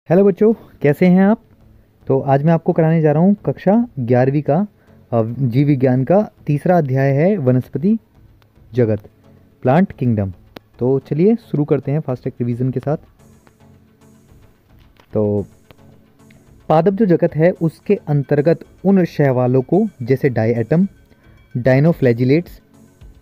Hello बच्चों, कैसे हैं आप। तो आज मैं आपको कराने जा रहा हूँ कक्षा 11वीं का जीव विज्ञान का तीसरा अध्याय है वनस्पति जगत, प्लांट किंगडम। तो चलिए शुरू करते हैं फास्ट ट्रैक रिवीजन के साथ। तो पादप जो जगत है उसके अंतर्गत उन शैवालों को जैसे डायएटम, डायनोफ्लैजिलेट्स,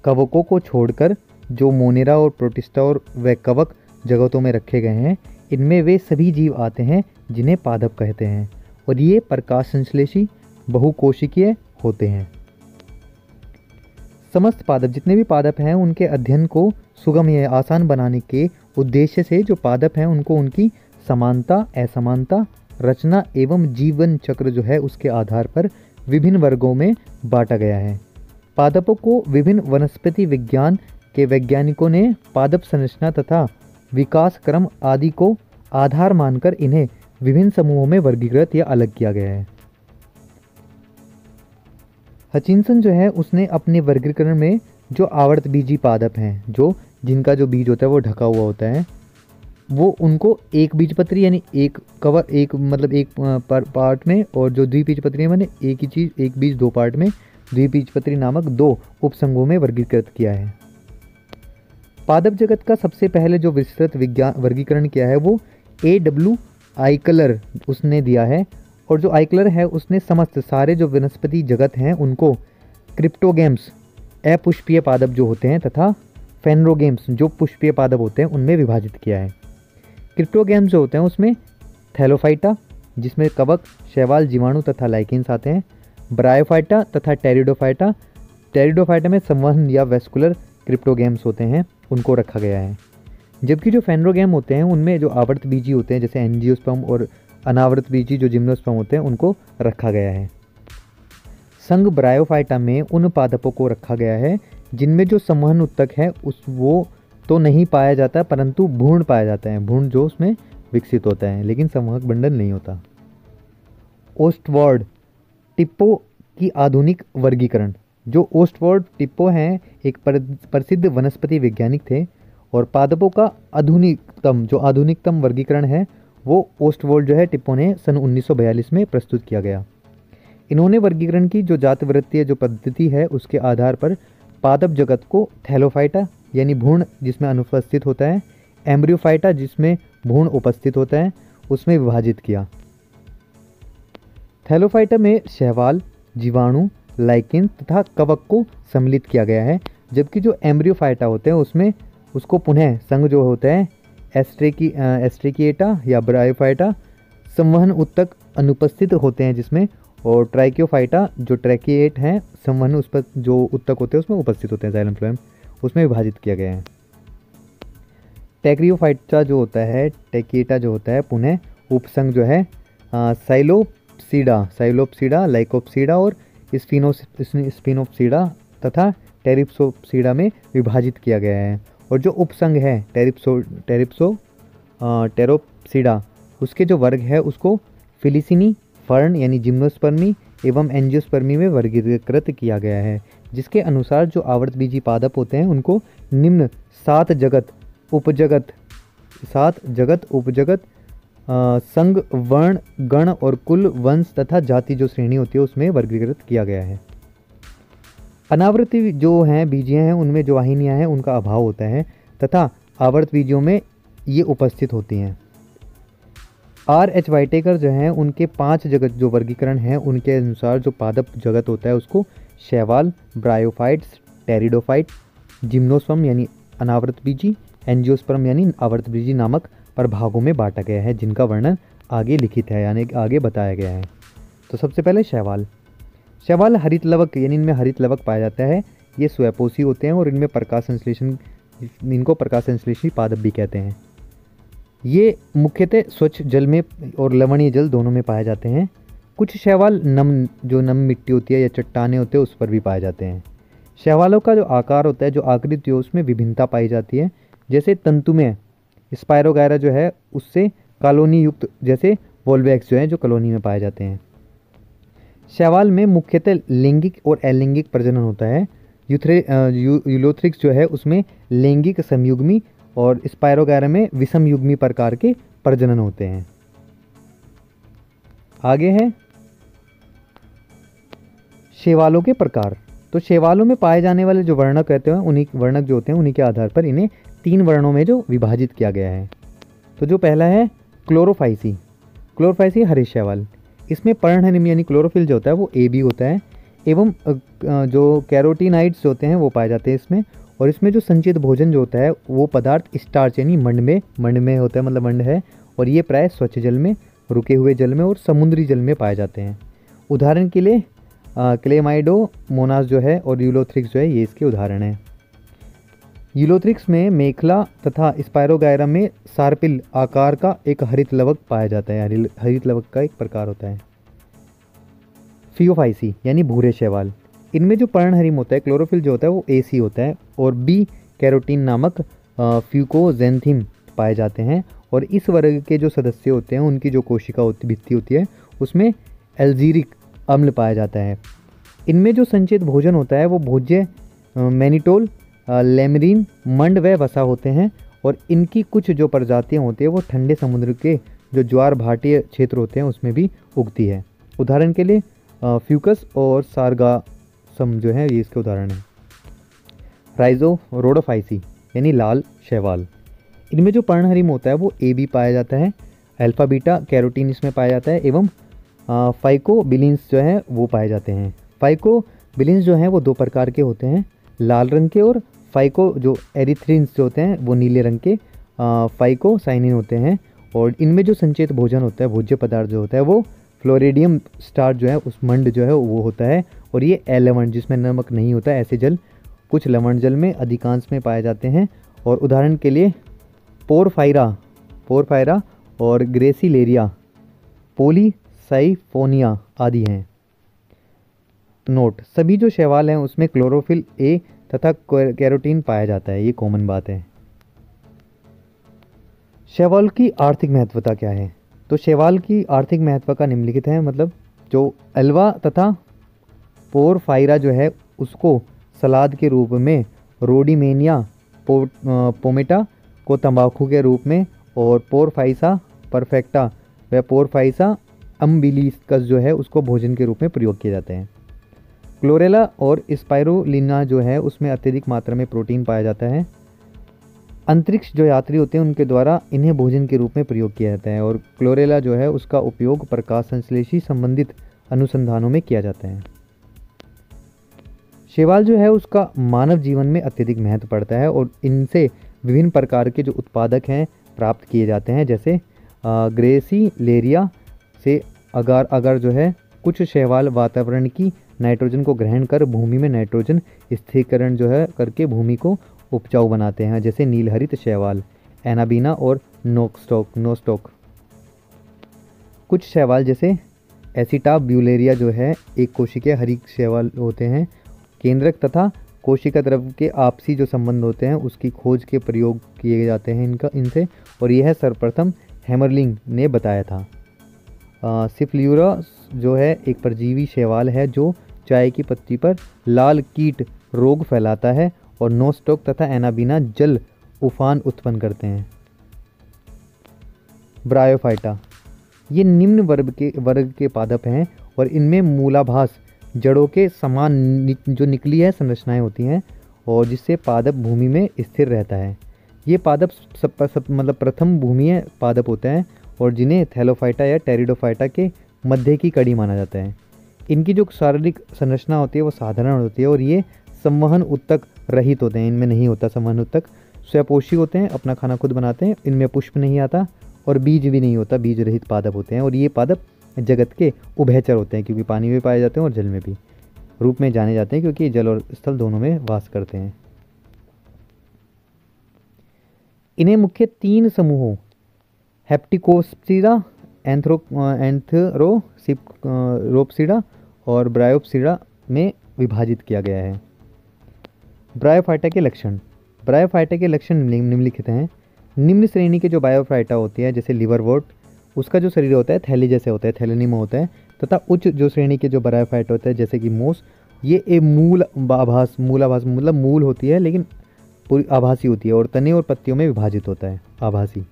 कवकों को छोड़कर जो मोनेरा और प्रोटिस्टा और व कवक जगतों में रखे गए हैं, इनमें वे सभी जीव आते हैं जिन्हें पादप कहते हैं और ये प्रकाश संश्लेषी बहुकोशिकीय होते हैं। समस्त पादप, जितने भी पादप हैं, उनके अध्ययन को सुगम या आसान बनाने के उद्देश्य से जो पादप हैं उनको उनकी समानता, असमानता, रचना एवं जीवन चक्र जो है उसके आधार पर विभिन्न वर्गों में बांटा गया है। पादपों को विभिन्न वनस्पति विज्ञान के वैज्ञानिकों ने पादप संरचना तथा विकास क्रम आदि को आधार मानकर इन्हें विभिन्न समूहों में वर्गीकृत या अलग किया गया है। हचिंसन जो है उसने अपने वर्गीकरण में जो आवर्तबीजी पादप हैं, जो जिनका जो बीज होता है वो ढका हुआ होता है, वो उनको एक बीजपत्री यानी एक कवर एक मतलब एक पार्ट में, और जो द्विबीजपत्री है मैंने एक ही चीज़ एक बीज दो पार्ट में द्विबीजपत्री नामक दो उपसंघों में वर्गीकृत किया है। पादप जगत का सबसे पहले जो विस्तृत विज्ञान वर्गीकरण किया है वो A.W. आइकलर उसने दिया है, और जो आइकलर है उसने समस्त सारे जो वनस्पति जगत हैं उनको क्रिप्टोगेम्स अपुष्पीय पादप जो होते हैं तथा फेनरोगेम्स जो पुष्पीय पादप होते हैं उनमें विभाजित किया है। क्रिप्टोगेम्स जो होते हैं उसमें थैलोफाइटा जिसमें कवक, शैवाल, जीवाणु तथा लाइकेंस आते हैं, ब्रायोफाइटा तथा टेरिडोफाइटा। टेरिडोफाइटा में संवहन या वेस्कुलर क्रिप्टोगेम्स होते हैं, उनको रखा गया है। जबकि जो फेनरोगेम होते हैं उनमें जो आवर्त बीजी होते हैं जैसे एंजियोस्पर्म और अनावर्त बीजी जो जिम्नोस्पर्म होते हैं उनको रखा गया है। संघ ब्रायोफाइटा में उन पादपों को रखा गया है जिनमें जो संवहन उत्तक है उस वो तो नहीं पाया जाता परंतु भ्रूण पाया जाता है, भ्रूण जो उसमें विकसित होता है लेकिन संवाहक बंडल नहीं होता। ओस्टवर्ड टिप्पो की आधुनिक वर्गीकरण। जो ओस्टवर्ड टिप्पो हैं एक प्रसिद्ध वनस्पति वैज्ञानिक थे, और पादपों का आधुनिकतम वर्गीकरण है वो ओस्टवर्ड जो है टिप्पो ने सन 1942 में प्रस्तुत किया गया। इन्होंने वर्गीकरण की जो जातवृत्तीय जो पद्धति है उसके आधार पर पादप जगत को थैलोफाइटा यानी भ्रूण जिसमें अनुपस्थित होता है, एम्ब्रियोफाइटा जिसमें भ्रूण उपस्थित होता है, उसमें विभाजित किया। थैलोफाइटा में शैवाल, जीवाणु, लाइकेन तथा कवक को सम्मिलित किया गया है, जबकि जो एम्ब्रियोफाइटा होते हैं उसमें उसको पुनः संघ जो होता है एस्ट्रेकिएटा या ब्रायोफाइटा संवहन उत्तक अनुपस्थित होते हैं जिसमें, और ट्राइकियोफाइटा जो ट्रैकिएट हैं संवहन उस पर जो उत्तक होते हैं उसमें उपस्थित होते हैं जाइलम फ्लोएम, उसमें विभाजित किया गया है। टैक्रियोफाइटा जो होता है, टैकिएटा जो होता है पुनः उपसंघ जो है साइलोप्सीडा, लाइकोप्सीडा और स्पिनोप्सीडा तथा टेरिप्सोप्सीडा में विभाजित किया गया है। और जो उपसंघ है टेरोप्सीडा उसके जो वर्ग है उसको फिलिसिनी, फर्न यानी जिम्नोस्पर्मी एवं एंजियोस्पर्मी में वर्गीकृत किया गया है, जिसके अनुसार जो आवर्तबीजी पादप होते हैं उनको निम्न सात जगत उपजगत संघ, वर्ण, गण और कुल, वंश तथा जाति जो श्रेणी होती है उसमें वर्गीकृत किया गया है। अनावृति जो हैं बीजियाँ हैं उनमें जो वाहिनियाँ हैं उनका अभाव होता है तथा आवर्त बीजियों में ये उपस्थित होती हैं। R.H. वाइटेकर जो हैं उनके 5 जगत जो वर्गीकरण हैं उनके अनुसार जो पादप जगत होता है उसको शैवाल, ब्रायोफाइट्स, टेरिडोफाइट, जिम्नोस्पर्म यानी अनावर्त बीजी, एंजियोस्पर्म यानी आवर्त बीजी नामक प्रभागों में बांटा गया है, जिनका वर्णन आगे लिखित है यानी आगे बताया गया है। तो सबसे पहले शैवाल हरित लवक यानी इनमें हरित लवक पाया जाता है। ये स्वयपोषी होते हैं और इनको प्रकाश संश्लेषी पादप भी कहते हैं। ये मुख्यतः स्वच्छ जल में और लवणीय जल दोनों में पाए जाते हैं। कुछ शैवाल नम मिट्टी होती है या चट्टाने होते हैं उस पर भी पाए जाते हैं। शैवालों का जो आकार होता है, जो आकृति है उसमें विभिन्नता पाई जाती है, जैसे तंतुमय स्पायरोगायरा जो है उससे कॉलोनी युक्त जैसे वोल्वैक्स जो है जो कॉलोनी में पाए जाते हैं। शैवाल में मुख्यतः लैंगिक और अलैंगिक प्रजनन होता है। यूलोथ्रिक्स जो है उसमें लैंगिक समयुग्मी और स्पायरोगायरा में विषमयुग्मी प्रकार के प्रजनन होते हैं। आगे है शैवालों के प्रकार। तो शैवालों में पाए जाने वाले जो वर्णक रहते हैं, उन्हीं वर्णक जो होते हैं उन्हीं के आधार पर इन्हें 3 वर्णों में जो विभाजित किया गया है। तो जो पहला है क्लोरोफाइसी। क्लोरोफाइसी हरे शैवाल, इसमें पर्णहरिम यानी क्लोरोफिल जो होता है वो AB होता है, एवं जो कैरोटीनाइड्स होते हैं वो पाए जाते हैं इसमें। और इसमें जो संचित भोजन जो होता है वो पदार्थ स्टार्च यानी मंड में होता है, मतलब मंड है, और ये प्राय स्वच्छ जल में, रुके हुए जल में और समुद्री जल में पाए जाते हैं। उदाहरण के लिए क्लेमाइडोमोनास जो है और यूलोथ्रिक्स जो है ये इसके उदाहरण हैं। यूलोथ्रिक्स में मेखला तथा स्पायरोगायरम में सार्पिल आकार का एक हरित लवक पाया जाता है, हरित लवक का एक प्रकार होता है। फियोफाइसी यानी भूरे शैवाल, इनमें जो पर्णहरिम होता है, क्लोरोफिल जो होता है वो AC होता है, और B कैरोटीन नामक फ्यूकोजेंथिम पाए जाते हैं। और इस वर्ग के जो सदस्य होते हैं उनकी जो कोशिका भित्ति होती है उसमें एल्जीरिक अम्ल पाया जाता है। इनमें जो संचित भोजन होता है वो भोज्य मैनिटोल, लेमरीन, मंड व वसा होते हैं। और इनकी कुछ जो प्रजातियां होती है वो ठंडे समुद्र के जो ज्वार भाटीय क्षेत्र होते हैं उसमें भी उगती है। उदाहरण के लिए फ्यूकस और सारगासम जो है ये इसके उदाहरण हैं। राइजोरोडोफाइसी यानी लाल शैवाल, इनमें जो पर्णहरिम होता है वो AB पाया जाता है, अल्फा बीटा कैरोटीन इसमें पाया जाता है, एवं फाइकोबिलिन्स जो है वो पाए जाते हैं। फाइकोबिलिन्स जो हैं वो 2 प्रकार के होते हैं, लाल रंग के, और फाइको जो एरिथ्रिन्स जो होते हैं वो नीले रंग के फाइकोसाइनिन होते हैं। और इनमें जो संचित भोजन होता है, भोज्य पदार्थ जो होता है वो फ्लोरिडियम स्टार्च जो है उस मंड जो है वो होता है। और ये अलवण जिसमें नमक नहीं होता, ऐसे जल कुछ लवण जल में अधिकांश में पाए जाते हैं। और उदाहरण के लिए पोरफायरा और ग्रेसिलेरिया, पोलीसाइफोनिया आदि हैं। नोट, सभी जो शैवाल हैं उसमें क्लोरोफिल A तथा कैरोटीन पाया जाता है, ये कॉमन बात है। शैवाल की आर्थिक महत्वता क्या है? तो शैवाल की आर्थिक महत्व का निम्नलिखित है, मतलब जो अल्वा तथा पोरफायरा जो है उसको सलाद के रूप में, रोडीमेनिया पोमेटा को तंबाकू के रूप में, और पोरफाइसा परफेक्टा व पोरफाइसा अम्बिलिस्कस जो है उसको भोजन के रूप में प्रयोग किए जाते हैं। क्लोरेला और स्पाइरुलिना जो है उसमें अत्यधिक मात्रा में प्रोटीन पाया जाता है। अंतरिक्ष जो यात्री होते हैं उनके द्वारा इन्हें भोजन के रूप में प्रयोग किया जाता है। और क्लोरेला जो है उसका उपयोग प्रकाश संश्लेषी संबंधित अनुसंधानों में किया जाता है। शैवाल जो है उसका मानव जीवन में अत्यधिक महत्व पड़ता है, और इनसे विभिन्न प्रकार के जो उत्पादक हैं प्राप्त किए जाते हैं, जैसे ग्रेसिलेरिया से अगर जो है कुछ शैवाल वातावरण की नाइट्रोजन को ग्रहण कर भूमि में नाइट्रोजन स्थिरीकरण जो है करके भूमि को उपजाऊ बनाते हैं, जैसे नीलहरित शैवाल एनाबीना और नोस्टॉक। कुछ शैवाल जैसे एसिटाब्यूलेरिया जो है एक कोशिकीय हरी शैवाल होते हैं। केंद्रक तथा कोशिका द्रव्य के आपसी जो संबंध होते हैं उसकी खोज के प्रयोग किए जाते हैं इनसे, और यह सर्वप्रथम हैमरलिंग ने बताया था। सिफ्ल्यूरा जो है एक परजीवी शैवाल है जो चाय की पत्ती पर लाल कीट रोग फैलाता है, और नोस्टॉक तथा एनाबीना जल उफान उत्पन्न करते हैं। ब्रायोफाइटा, ये निम्न वर्ग के पादप हैं, और इनमें मूलाभास जड़ों के समान जो निकली संरचनाएं होती हैं, और जिससे पादप भूमि में स्थिर रहता है। ये पादप मतलब प्रथम भूमिय पादप होते हैं, और जिन्हें थैलोफाइटा या टेरिडोफाइटा के मध्य की कड़ी माना जाता है। इनकी जो शारीरिक संरचना होती है वो साधारण होती है, और ये संवहन उत्तक रहित होते हैं, इनमें नहीं होता संवहन उत्तक। स्वपोषी होते हैं, अपना खाना खुद बनाते हैं, इनमें पुष्प नहीं आता, और बीज भी नहीं होता, बीज रहित पादप होते हैं। और ये पादप जगत के उभयचर होते हैं, क्योंकि पानी में पाए जाते हैं और जल में भी रूप में जाने जाते हैं, क्योंकि जल और स्थल दोनों में वास करते हैं। इन्हें मुख्य 3 समूहों हेप्टिकोप्सिडा, एंथरोसिप्रोप्सिडा और ब्रायोप्सिडा में विभाजित किया गया है। ब्रायोफाइटा के लक्षण। ब्रायोफाइटा के लक्षण निम्नलिखित हैं। निम्न श्रेणी के जो बायोफाइटा होती है, जैसे लिवरवोर्ट, उसका जो शरीर होता है थैली जैसे होता है, थैलेनिमा होता है, तथा उच्च जो श्रेणी के जो ब्रायोफाइटा होता है जैसे कि मोस, ये एक मूलाभास मतलब मूल होती है लेकिन पूरी आभासी होती है, और तने और पत्तियों में विभाजित होता है, आभासी।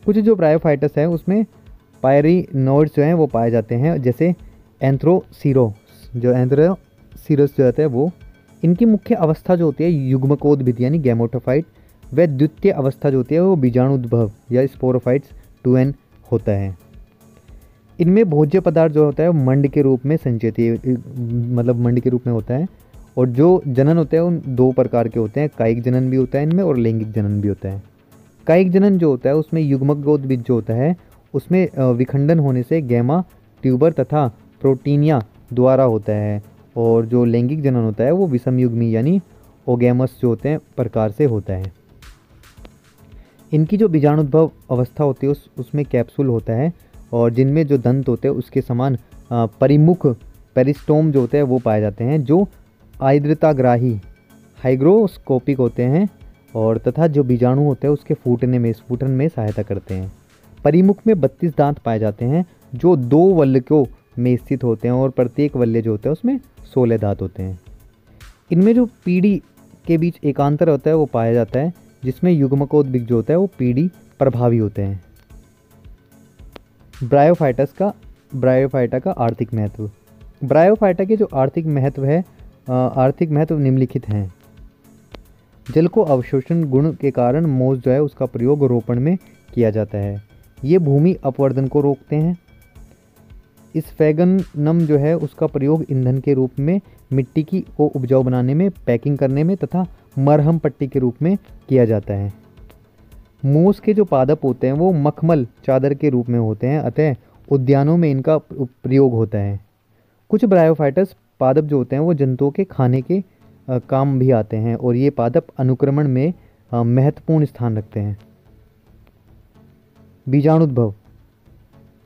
कुछ जो ब्रायोफाइटस है उसमें पायरिनोइड्स जो हैं वो पाए जाते हैं, जैसे एंथ्रोसीरोस जो होता है वो। इनकी मुख्य अवस्था जो होती है युग्मकोद्भिद यानी गैमेटोफाइट, व द्वितीय अवस्था जो होती है वो बीजाणुद्भव या स्पोरोफाइट्स 2n होता है। इनमें भोज्य पदार्थ जो होता है वो मंड के रूप में संचेती मतलब मंड के रूप में होता है। और जो जनन होते हैं उन दो प्रकार के होते हैं, कायिक जनन भी होता है इनमें और लैंगिक जनन भी होता है। कायिक जनन जो होता है उसमें युग्मकोद्भिद जो होता है उसमें विखंडन होने से गैमा ट्यूबर तथा प्रोटीनिया द्वारा होता है। और जो लैंगिक जनन होता है वो विषमयुग्मी यानी ओगैमस जो होते हैं प्रकार से होता है। इनकी जो बीजाणुद्भव अवस्था होती है उसमें कैप्सूल होता है और जिनमें जो दंत होते हैं उसके समान परिमुख पेरिस्टोम जो होते हैं वो पाए जाते हैं, जो आर्द्रताग्राही हाइग्रोस्कोपिक होते हैं और तथा जो बीजाणु होते हैं उसके स्फुटन में सहायता करते हैं। परिमुख में 32 दांत पाए जाते हैं जो 2 वल्लकों में स्थित होते हैं और प्रत्येक वल्य जो होता है उसमें 16 दांत होते हैं। इनमें जो पीढ़ी के बीच एकांतर होता है वो पाया जाता है, जिसमें युग्मकोद्भिद जो होता है वो पीढ़ी प्रभावी होते हैं। ब्रायोफाइटा का आर्थिक महत्व। ब्रायोफाइटा के जो आर्थिक महत्व निम्नलिखित हैं। जल को अवशोषण गुण के कारण मोस जो है उसका प्रयोग रोपण में किया जाता है। ये भूमि अपवर्तन को रोकते हैं। स्फेगनम जो है उसका प्रयोग ईंधन के रूप में मिट्टी को उपजाऊ बनाने में, पैकिंग करने में तथा मरहम पट्टी के रूप में किया जाता है। मोस के जो पादप होते हैं वो मखमल चादर के रूप में होते हैं, अतः उद्यानों में इनका प्रयोग होता है। कुछ ब्रायोफाइटस पादप जो होते हैं वो जंतुओं के खाने के काम भी आते हैं और ये पादप अनुक्रमण में महत्वपूर्ण स्थान रखते हैं। बीजाणुद्भव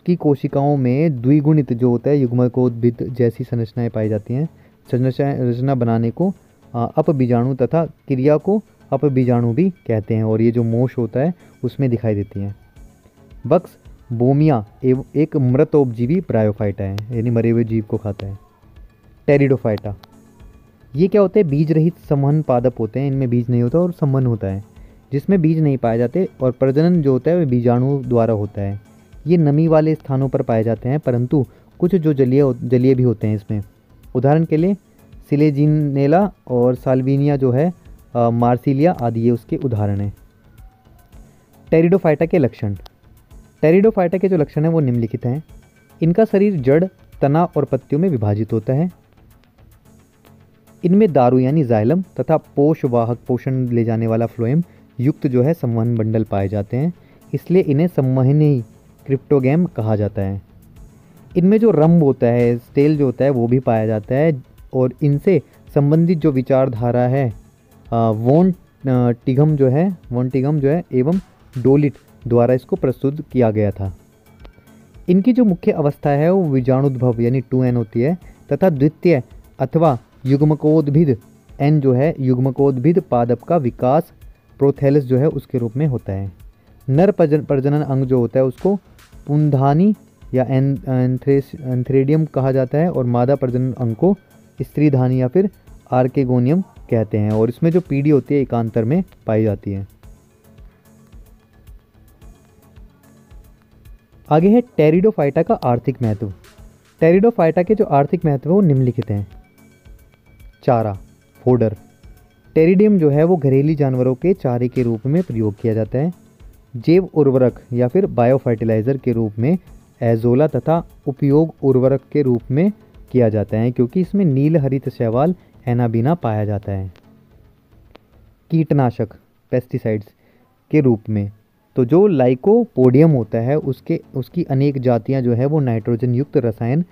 की कोशिकाओं में द्विगुणित जो होता है युग्मकोद्भिद जैसी संरचनाएं पाई जाती हैं। रचना बनाने को अपबीजाणु तथा क्रिया को अपबीजाणु भी कहते हैं और ये जो मोश होता है उसमें दिखाई देती हैं। बक्स बोमिया एक मृतोपजीवी ब्रायोफाइटा है, यानी मरे हुए जीव को खाता है। टेरिडोफाइटा ये क्या होते हैं? बीज रहित संवहन पादप होते हैं। इनमें बीज नहीं होता और संवहन होता है जिसमें बीज नहीं पाए जाते और प्रजनन जो होता है वह बीजाणु द्वारा होता है। ये नमी वाले स्थानों पर पाए जाते हैं, परंतु कुछ जो जलीय भी होते हैं इसमें। उदाहरण के लिए सिलेजिनेला और साल्विनिया जो है मार्सिलिया आदि ये उसके उदाहरण हैं। टेरिडोफाइटा के लक्षण। टेरिडोफाइटा के जो लक्षण हैं वो निम्नलिखित हैं। इनका शरीर जड़, तना और पत्तियों में विभाजित होता है। इनमें दारू यानी जाइलम तथा पोषवाहक पोषण ले जाने वाला फ्लोएम युक्त जो है संवहन बंडल पाए जाते हैं, इसलिए इन्हें संवहनी क्रिप्टोगैम कहा जाता है। इनमें जो रंभ होता है, स्टेल जो होता है वो भी पाया जाता है और इनसे संबंधित जो विचारधारा है वोन टिगम जो है एवं डोलिट द्वारा इसको प्रस्तुत किया गया था। इनकी जो मुख्य अवस्था है वो बीजाणुद्भव यानी 2n होती है तथा द्वितीय अथवा युग्मकोद्भिद n जो है युग्मकोद्भिद पादप का विकास प्रोथैलस जो है उसके रूप में होता है। नर प्रजनन अंग जो होता है उसको पुंधानी या एंथ्रेडियम कहा जाता है और मादा प्रजनन अंग को स्त्रीधानी या फिर आर्केगोनियम कहते हैं और इसमें जो पीढ़ी होती है एकांतर में पाई जाती है। आगे है टेरिडोफाइटा का आर्थिक महत्व। टेरिडोफाइटा के जो आर्थिक महत्व है वो निम्नलिखित हैं। चारा, फोडर। टेरिडियम जो है वो घरेलू जानवरों के चारे के रूप में प्रयोग किया जाता है। जैव उर्वरक या फिर बायोफर्टिलाइजर के रूप में एजोला तथा उपयोग उर्वरक के रूप में किया जाता है क्योंकि इसमें नील हरित शैवाल एनाबीना पाया जाता है। कीटनाशक पेस्टिसाइड्स के रूप में तो जो लाइकोपोडियम होता है उसकी अनेक जातियां जो है वो नाइट्रोजन युक्त रसायन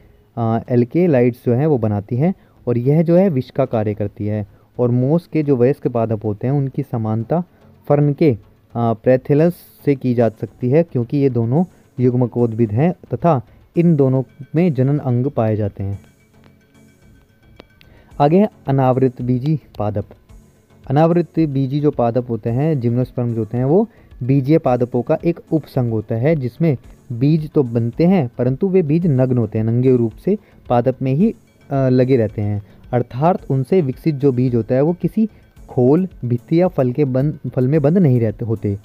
एल्केलाइड्स जो है वो बनाती हैं और यह जो है विष का कार्य करती है। और मोस के जो वयस्क पादप होते हैं उनकी समानता फर्न के प्रेथेलस से की जा सकती है क्योंकि ये दोनों युग्मकोद्भिद हैं तथा इन दोनों में जनन अंग पाए जाते हैं। आगे है अनावृत बीजी पादप। अनावृत बीजी जो पादप होते हैं जिम्नोस्पर्म जो होते हैं वो बीजीय पादपों का एक उपसंग होता है जिसमें बीज तो बनते हैं परंतु वे बीज नग्न होते हैं, नंगे रूप से पादप में ही लगे रहते हैं। अर्थात उनसे विकसित जो बीज होता है वो किसी खोल, भित्ति या फल में बंद नहीं रहते होते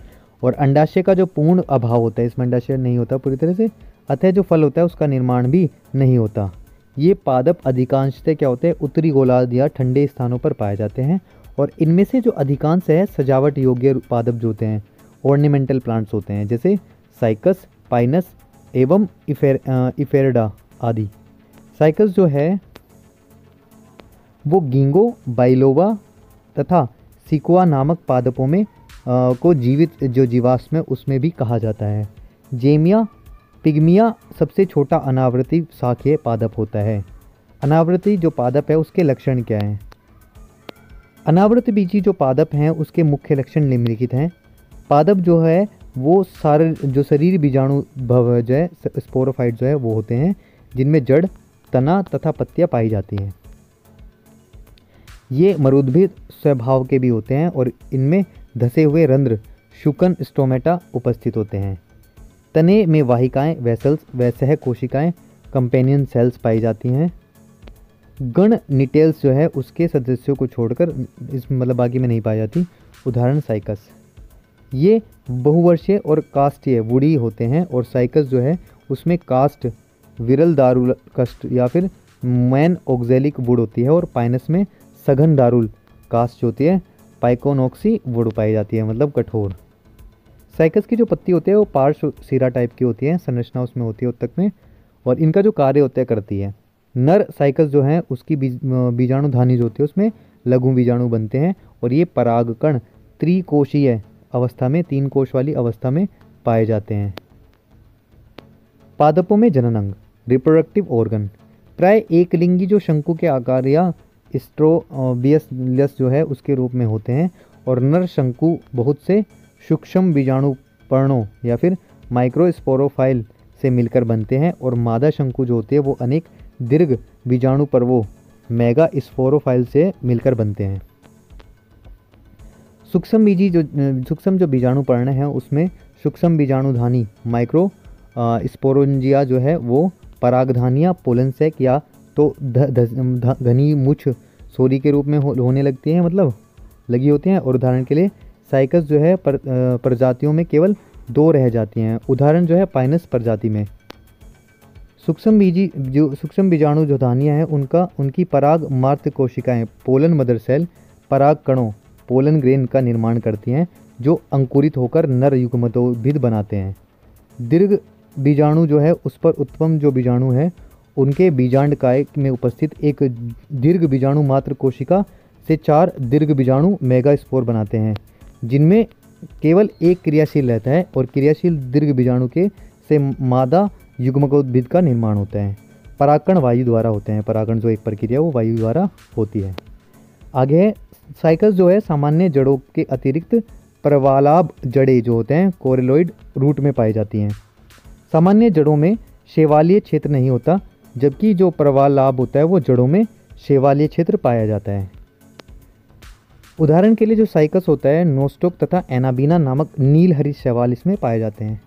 और अंडाशय का जो पूर्ण अभाव होता है, इसमें अंडाशय नहीं होता पूरी तरह से, अतः जो फल होता है उसका निर्माण भी नहीं होता। ये पादप अधिकांशतः क्या होते हैं, उत्तरी गोलार्ध या ठंडे स्थानों पर पाए जाते हैं और इनमें से जो अधिकांश है सजावट योग्य पादप जो होते हैं, ऑर्नामेंटल प्लांट्स होते हैं, जैसे साइकस, पाइनस एवं इफेरडा आदि। साइकस जो है वो गिंगो बाइलोवा तथा सिकुआ नामक पादपों में को जीवित जो जीवाश्म है उसमें भी कहा जाता है। जेमिया पिग्मिया सबसे छोटा अनावृति शाखीय पादप होता है। अनावृति जो पादप है उसके लक्षण क्या हैं? अनावृत बीजी जो पादप हैं उसके मुख्य लक्षण निम्नलिखित हैं। पादप जो है वो सारे जो शरीर बीजाणु भव जो है स्पोरोफाइट जो है वो होते हैं, जिनमें जड़, तना तथा पत्तियां पाई जाती हैं। ये मरुद्भिद स्वभाव के भी होते हैं और इनमें धसे हुए रंध्र शुकन स्टोमेटा उपस्थित होते हैं। तने में वाहिकाएं वेसल्स व सह कोशिकाएं कंपेनियन सेल्स पाई जाती हैं। गण निटेल्स जो है उसके सदस्यों को छोड़कर इस मतलब बाकी में नहीं पाई जाती। उदाहरण साइकस। ये बहुवर्षीय और कास्टीय वुडी होते हैं और साइकस जो है उसमें कास्ट विरल दारुल कस्ट या फिर मैन ऑक्जेलिक वुड होती है और पाइनस में सघन दारुल कास्ट होती है, पाइकोनोक्सी वुड पाई जाती है, मतलब कठोर। साइकस की जो पत्ती होती है वो पार्श्व सिरा टाइप की होती है, संरचना उसमें होती है उत्तक में, और इनका जो कार्य होता है करती है। नर साइकस जो है उसकी बीजाणुधानी जो होती है उसमें लघु बीजाणु बनते हैं और ये परागकण त्रिकोशीय अवस्था में 3 कोश वाली अवस्था में पाए जाते हैं। पादपों में जनन अंग रिप्रोडक्टिव ऑर्गन प्राय एक लिंगी जो शंकु के आकार या स्ट्रोबियस जो है उसके रूप में होते हैं और नर शंकु बहुत से सूक्ष्म बीजाणु पर्णों या फिर माइक्रोस्पोरोफाइल से मिलकर बनते हैं और मादा शंकु जो होती है वो अनेक दीर्घ बीजाणु पर्वों मेगा स्पोरोफाइल से मिलकर बनते हैं। सूक्ष्म जो बीजाणु पर्ण है उसमें सूक्ष्म बीजाणुधानी माइक्रो स्पोरोंजिया जो है वो परागधानियाँ पोलन सैक या तो घनी मुछ सोरी के रूप में होने लगती हैं, मतलब लगी होती हैं। और उदाहरण के लिए साइकस जो है प्रजातियों में केवल 2 रह जाती हैं। उदाहरण जो है पाइनस प्रजाति में। सूक्ष्म बीजाणु जो धानियाँ हैं उनकी पराग मार्त कोशिकाएं पोलन मदर सेल पराग कणों पोलन ग्रेन का निर्माण करती हैं जो अंकुरित होकर नर युग्मोद्भिद बनाते हैं। दीर्घ बीजाणु जो है उस पर उत्पन्न जो बीजाणु है उनके बीजांडकाय में उपस्थित एक दीर्घ बीजाणु मात्र कोशिका से 4 दीर्घ बीजाणु मेगास्पोर बनाते हैं, जिनमें केवल एक क्रियाशील रहता है और क्रियाशील दीर्घ बीजाणु के से मादा युग्मकोद्भिद का निर्माण होता है। परागकण वायु द्वारा होते हैं। परागण जो एक प्रक्रिया वो वायु द्वारा होती है। आगे है साइकस जो है सामान्य जड़ों के अतिरिक्त प्रवालाभ जड़ें जो होते हैं कोरेलोइड रूट में पाई जाती हैं। सामान्य जड़ों में शैवालीय क्षेत्र नहीं होता, जबकि जो प्रवालाभ होता है वो जड़ों में शैवालीय क्षेत्र पाया जाता है। उदाहरण के लिए जो साइकस होता है नोस्टोक तथा एनाबीना नामक नील हरित शैवाल इसमें पाए जाते हैं।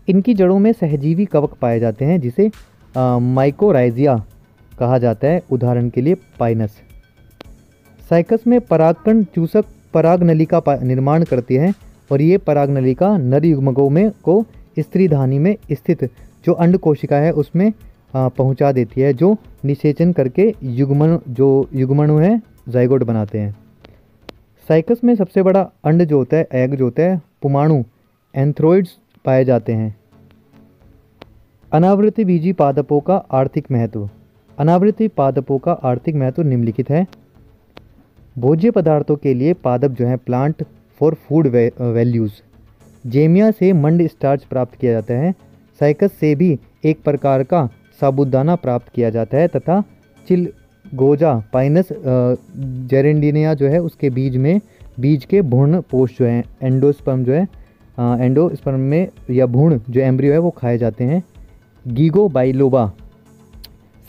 इनकी जड़ों में सहजीवी कवक पाए जाते हैं जिसे माइकोराइजिया कहा जाता है। उदाहरण के लिए पाइनस। साइकस में परागकण चूसक पराग नलिका निर्माण करती है और ये पराग नलिका नर युग्मकों में को स्त्री धानी में स्थित जो अंड कोशिका है उसमें पहुंचा देती है, जो निषेचन करके युग्मणु है जाइगोट बनाते हैं। साइकस में सबसे बड़ा अंड जो होता है एग जो होता है पुमाणु एंथ्रोइड्स पाए जाते हैं। अनावृति बीजी पादपों का आर्थिक महत्व। अनावृति पादपों का आर्थिक महत्व निम्नलिखित है। भोज्य पदार्थों के लिए पादप जो है प्लांट फॉर फूड वैल्यूज़। जेमिया से मंड स्टार्च प्राप्त किया जाता है। साइकस से भी एक प्रकार का साबुदाना प्राप्त किया जाता है तथा चिलगोजा पाइनस जेरेंडिनिया जो है उसके बीज के भ्रूण पोष जो है एंडोस्पर्म जो है एंडोस्पर्म में या भ्रूण जो एम्ब्रियो है वो खाए जाते हैं। गीगो बाइलोबा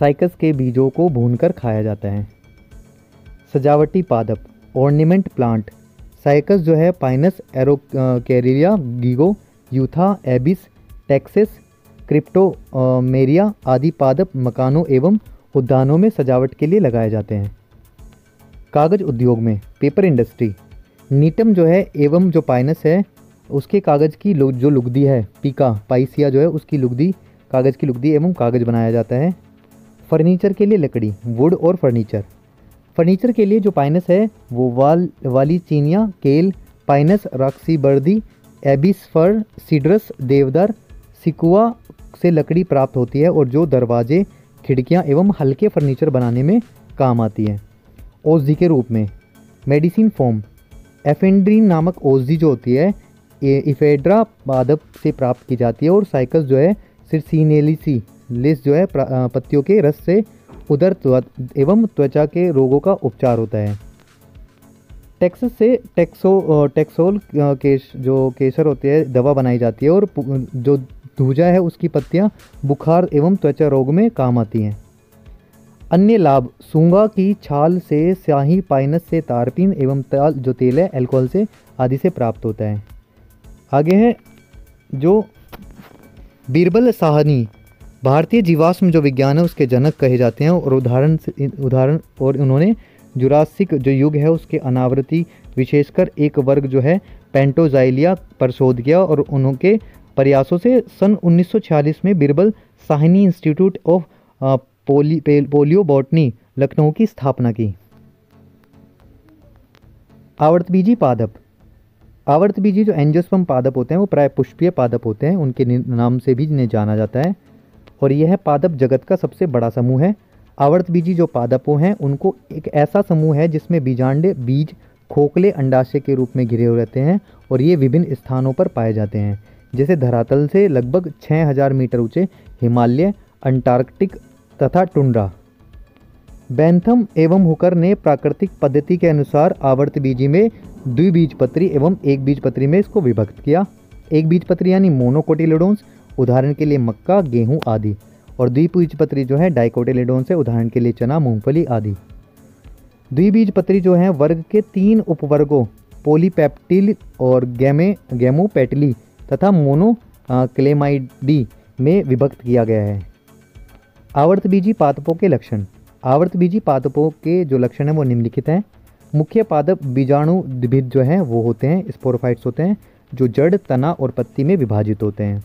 साइकस के बीजों को भूनकर खाया जाता है। सजावटी पादप ऑर्नामेंट प्लांट। साइकस जो है पाइनस एरोकेरिया गीगो यूथा एबिस टेक्सेस क्रिप्टोमेरिया आदि पादप मकानों एवं उद्यानों में सजावट के लिए लगाए जाते हैं। कागज उद्योग में पेपर इंडस्ट्री। नीटम जो है एवं जो पाइनस है उसके कागज़ की जो लुगदी है पीका पाइसिया जो है उसकी लुगदी कागज़ की लुगदी एवं कागज़ बनाया जाता है। फर्नीचर के लिए लकड़ी, वुड और फर्नीचर। फर्नीचर के लिए जो पाइनस है वो वालीचीनिया, केल, पाइनस रॉक्सीबर्दी, एबिस फर, सीड्रस, देवदार, सिकुआ से लकड़ी प्राप्त होती है और जो दरवाजे, खिड़कियां एवं हल्के फर्नीचर बनाने में काम आती है। औषधि के रूप में मेडिसिन फॉर्म, एफेंड्रीन नामक औषधि जो होती है इफेड्रा पादप से प्राप्त की जाती है और साइकस जो है सिरसिनेलिसी लिस जो है पत्तियों के रस से उदर एवं त्वचा के रोगों का उपचार होता है। टेक्सस से टेक्सोल जो केसर होते हैं दवा बनाई जाती है और जो धूजा है उसकी पत्तियां बुखार एवं त्वचा रोग में काम आती हैं। अन्य लाभ, सूंगा की छाल से स्याही, पाइनस से तारपीन एवं जो तेल है अल्कोहल से आदि से प्राप्त होता है। आगे है जो बीरबल साहनी भारतीय जीवाश्म जो विज्ञान है उसके जनक कहे जाते हैं और उदाहरण और उन्होंने जुरासिक जो युग है उसके अनावृत्ति विशेषकर एक वर्ग जो है पेंटोजाइलिया पर शोध किया और उनके प्रयासों से सन 1946 में Birbal Sahni institute of polio botany Lucknow की स्थापना की। आवर्तबीजी पादप, आवर्तबीजी जो एंजियोस्पर्म पादप होते हैं वो प्राय पुष्पीय पादप होते हैं, उनके नाम से भी इन्हें जाना जाता है और यह पादप जगत का सबसे बड़ा समूह है। आवर्तबीजी जो पादपों हैं उनको एक ऐसा समूह है जिसमें बीजांडे बीज खोखले अंडाशय के रूप में घिरे हुए रहते हैं और ये विभिन्न स्थानों पर पाए जाते हैं, जैसे धरातल से लगभग 6000 मीटर ऊंचे हिमालय, अंटार्कटिक तथा टुंड्रा। बेंथम एवं हुकर ने प्राकृतिक पद्धति के अनुसार आवर्तबीजी में द्विबीजपत्री एवं एक बीजपत्री में इसको विभक्त किया। एक बीजपत्री यानी मोनोकोटिलेडोन्स, उदाहरण के लिए मक्का, गेहूं आदि, और द्विबीजपत्री जो है डाइकोटिलेडोन्स है, उदाहरण के लिए चना, मूंगफली आदि। द्विबीजपत्री जो है वर्ग के 3 उपवर्गों पोलीपेप्टिल और गैमोपेटली तथा मोनोक्लेमाइडी में विभक्त किया गया है। आवर्तबीजी पादपों के लक्षण, आवर्तबीजी पादपों के जो लक्षण हैं वो निम्नलिखित हैं। मुख्य पादप बीजाणु द्विविध जो हैं वो होते हैं, स्पोरोफाइट्स होते हैं जो जड़, तना और पत्ती में विभाजित होते हैं।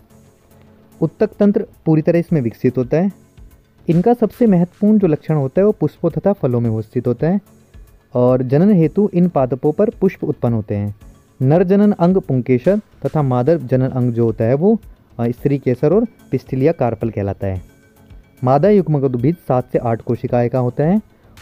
उत्तक तंत्र पूरी तरह इसमें विकसित होता है। इनका सबसे महत्वपूर्ण जो लक्षण होता है वो पुष्पों तथा फलों में उपस्थित होता है और जनन हेतु इन पादपों पर पुष्प उत्पन्न होते हैं। नर जनन अंग पुंकेसर तथा मादा जनन अंग जो होता है वो स्त्री केसर और पिस्टिलिया कार्पल कहलाता है। मादा युग्मकोद्भिद 7 से 8 कोशिकाएं का होता है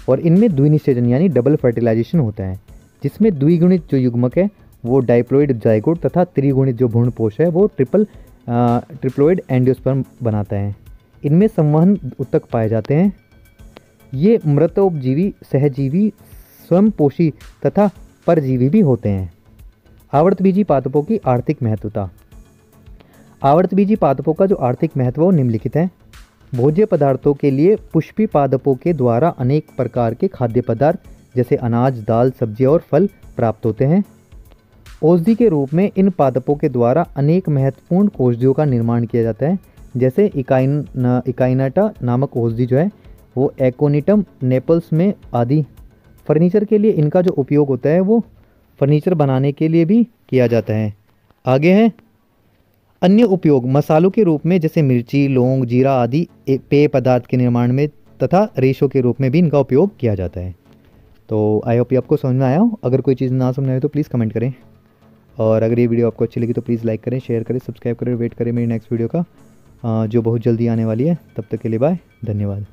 और इनमें द्विनिषेचन यानी डबल फर्टिलाइजेशन होता है, जिसमें द्विगुणित जो युग्मक है वो डाइप्लोइड जाइगोट तथा त्रिगुणित जो भ्रूणपोष है वो ट्रिप्लोइड एंजियोस्पर्म बनाता है। इनमें संवहन उत्तक पाए जाते हैं। ये मृतोपजीवी, सहजीवी, स्वयंपोषी तथा परजीवी भी होते हैं। आवर्तबीजी पादपों की आर्थिक महत्वता, आवर्तबीजी पादपों का जो आर्थिक महत्व वो निम्नलिखित है। भोज्य पदार्थों के लिए पुष्पी पादपों के द्वारा अनेक प्रकार के खाद्य पदार्थ जैसे अनाज, दाल, सब्जियां और फल प्राप्त होते हैं। औषधि के रूप में इन पादपों के द्वारा अनेक महत्वपूर्ण औषधियों का निर्माण किया जाता है, जैसे इकाइनाटा नामक औषधि जो है वो एकोनिटम नेपल्स में आदि। फर्नीचर के लिए इनका जो उपयोग होता है वो फर्नीचर बनाने के लिए भी किया जाता है। आगे है अन्य उपयोग, मसालों के रूप में जैसे मिर्ची, लौंग, जीरा आदि पेय पदार्थ के निर्माण में तथा रेशों के रूप में भी इनका उपयोग किया जाता है। तो आई होप ये आपको समझ में आया हो। अगर कोई चीज़ ना समझ में आए तो प्लीज़ कमेंट करें और अगर ये वीडियो आपको अच्छी लगी तो प्लीज़ लाइक करें, शेयर करें, सब्सक्राइब करें, वेट करें मेरी नेक्स्ट वीडियो का जो बहुत जल्दी आने वाली है। तब तक के लिए बाय, धन्यवाद।